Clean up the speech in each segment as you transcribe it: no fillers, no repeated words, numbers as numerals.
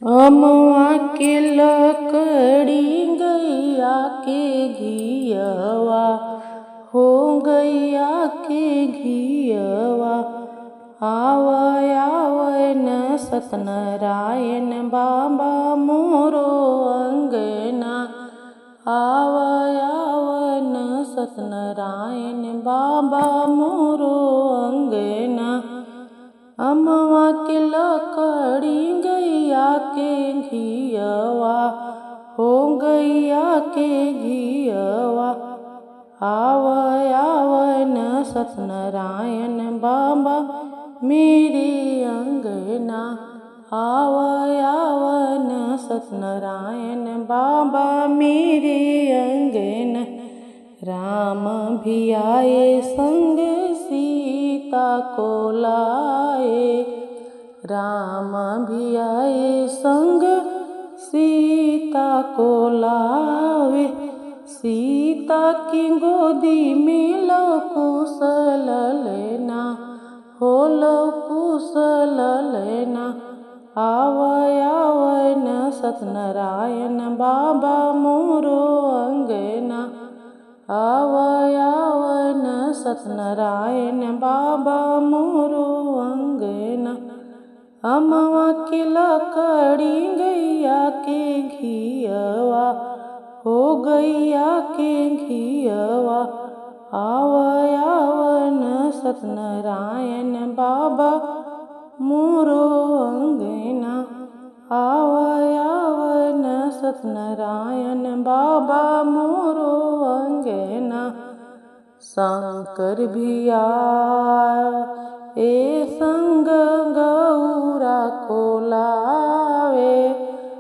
अमवा के लकड़ी गैया के घियवा हो गैया के घियवा। आवय आवय न सत्यनारायण बाबा मोरो अंगना। आवय आवय न सत्यनारायण बाबा मोरो अंगना। अमवा के लकड़ी गैया के घियवा हो गैया के घियवा। आवय आवय न सत्यनारायण बाबा मेरे अंगना। आवय आवय न सत्यनारायण बाबा मेरे अंगना। राम भी आए संग सीता को लाए। राम भी आए संग सीता को लावे। सीता की गोदी में लव कुश ललना हो लव कुश ललना। आवय आवय न सत्यनारायण बाबा मोरो अंगना। आवय आवय न सत्यनारायण बाबा मोरो अंगना। अमवा के लकड़ी गैया के घियवा हो गैया के घियवा। आवय आवय न सत्यनारायण बाबा मोरो अंगना। आवय आवय न सत्यनारायण बाबा मोरो अंगना। शंकर भी आए संग गौरा को लावे।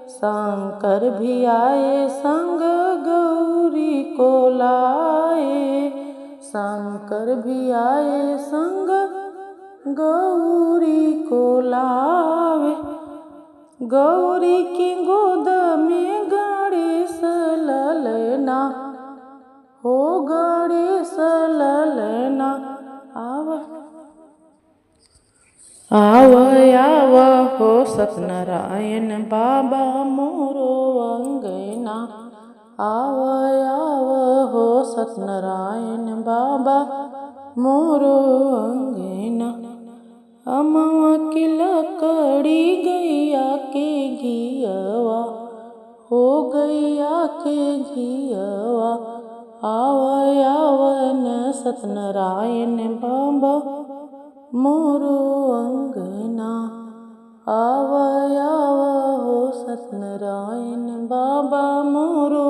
शंकर भी आए संग गौरी को लाए। शंकर भी आए संग गौरी को लावे। गौरी की गोद में गणेश ललना हो गणेश ललना। आवय आवय हो सत्यनारायण बाबा मोरो अंगना। आवय आवय हो सत्यनारायण बाबा मोरो अंगना। अमवा के लकड़ी गैया के घियवा हो गैया के घियवा। आवय आवय न सत्यनारायण बाबा मोरो अंगना। आवय आवय हो सत्यनारायण बाबा मोरो